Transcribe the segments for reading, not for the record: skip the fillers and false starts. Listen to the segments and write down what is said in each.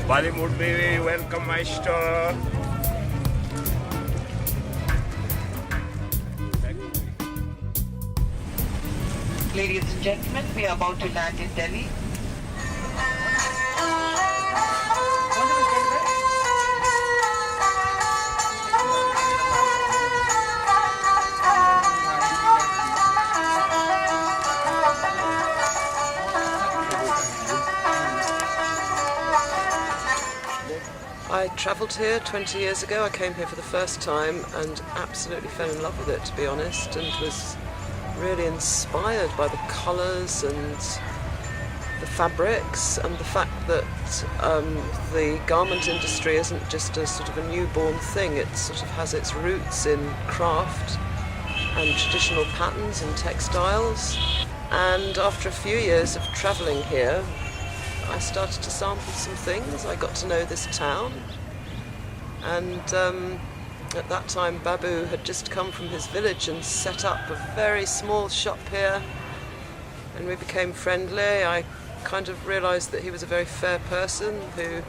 Bollywood baby, welcome my store. Ladies and gentlemen, we are about to land in Delhi. I travelled here 20 years ago. I came here for the first time and absolutely fell in love with it, to be honest, and was really inspired by the colours and the fabrics and the fact that the garment industry isn't just a sort of a newborn thing. It sort of has its roots in craft and traditional patterns and textiles. And after a few years of travelling here, I started to sample some things. I got to know this town, and at that time Babu had just come from his village and set up a very small shop here, and we became friendly. I kind of realised that he was a very fair person who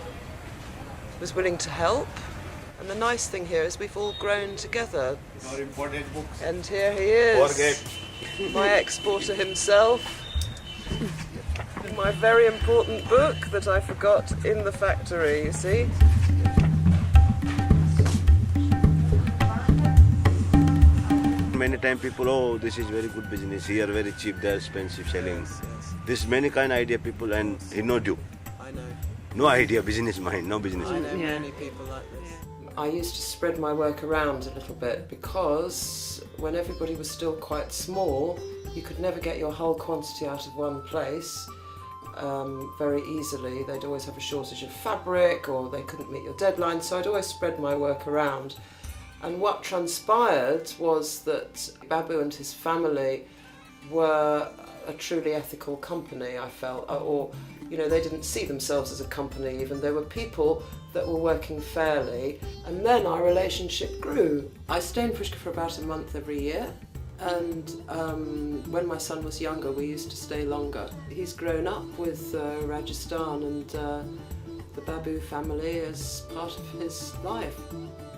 was willing to help, and the nice thing here is we've all grown together. And here he is, my exporter himself. My very important book that I forgot in the factory, you see. Many times people, oh, this is very good business, here very cheap, there expensive selling. Yes. This many kind idea people, and he no do. I know. No idea, business mind, no business I mind. know many people like this. I used to spread my work around a little bit because when everybody was still quite small, you could never get your whole quantity out of one place. Very easily. They'd always have a shortage of fabric or they couldn't meet your deadline, so I'd always spread my work around. And what transpired was that Babu and his family were a truly ethical company, I felt, or you know, they didn't see themselves as a company even. They were people that were working fairly, and then our relationship grew. I stayed in Pushkar for about a month every year. And when my son was younger, we used to stay longer. He's grown up with Rajasthan and the Babu family as part of his life.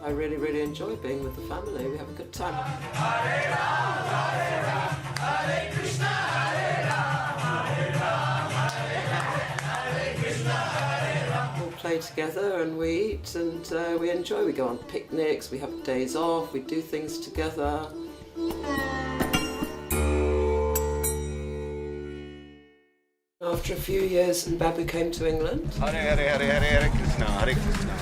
I really, really enjoy being with the family. We have a good time. Hare Ram, Hare Ram, Hare Krishna, Hare Ram, Hare Ram, Hare Ram, Hare Krishna, Hare Ram. We'll play together and we eat and we enjoy. We go on picnics, we have days off, we do things together. After a few years, Babu came to England. Hare Hare Hare Hare Hare Krishna, Hare Krishna.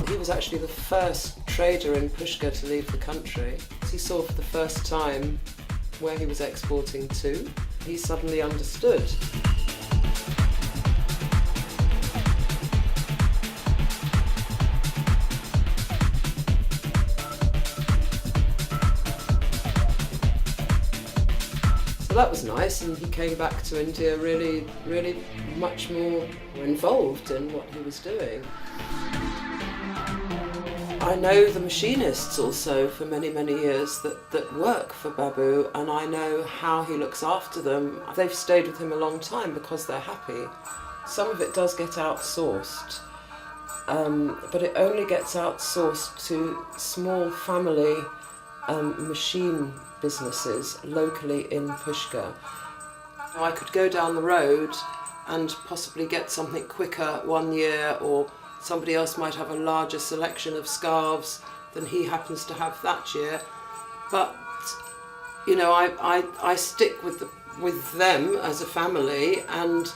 He was actually the first trader in Pushkar to leave the country. He saw for the first time where he was exporting to. He suddenly understood. So that was nice, and he came back to India really, really much more involved in what he was doing. I know the machinists also for many, many years that work for Babu, and I know how he looks after them. They've stayed with him a long time because they're happy. Some of it does get outsourced, but it only gets outsourced to small family machine businesses locally in Pushkar. I could go down the road and possibly get something quicker one year, or somebody else might have a larger selection of scarves than he happens to have that year. But you know, I stick with them as a family and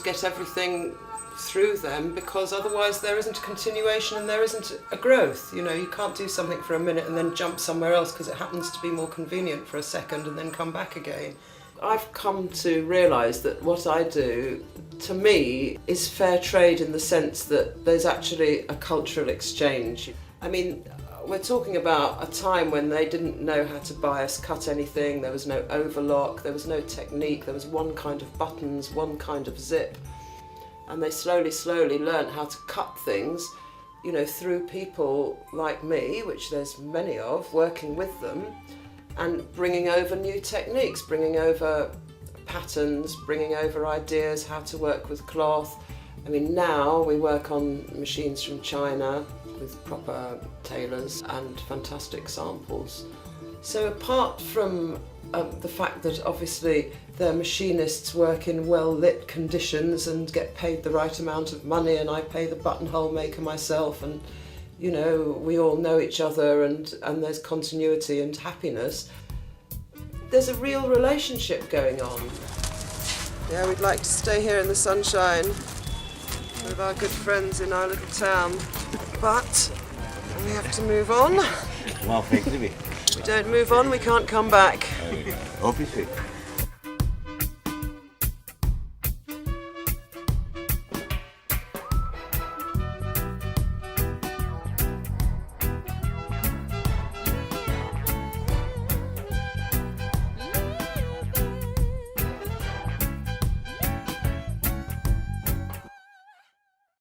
get everything through them, because otherwise there isn't a continuation and there isn't a growth. You know, you can't do something for a minute and then jump somewhere else because it happens to be more convenient for a second and then come back again. I've come to realise that what I do, to me, is fair trade in the sense that there's actually a cultural exchange. I mean, we're talking about a time when they didn't know how to bias cut anything, there was no overlock, there was no technique, there was one kind of buttons, one kind of zip. And they slowly learnt how to cut things, you know, through people like me, which there's many of, working with them, and bringing over new techniques, bringing over patterns, bringing over ideas, how to work with cloth. I mean, now we work on machines from China with proper tailors and fantastic samples. So apart from the fact that obviously their machinists work in well-lit conditions and get paid the right amount of money, and I pay the buttonhole maker myself, and you know, we all know each other, and there's continuity and happiness. There's a real relationship going on. Yeah, we'd like to stay here in the sunshine with our good friends in our little town, but we have to move on. Wow, factory. We don't move on, we can't come back. Obviously.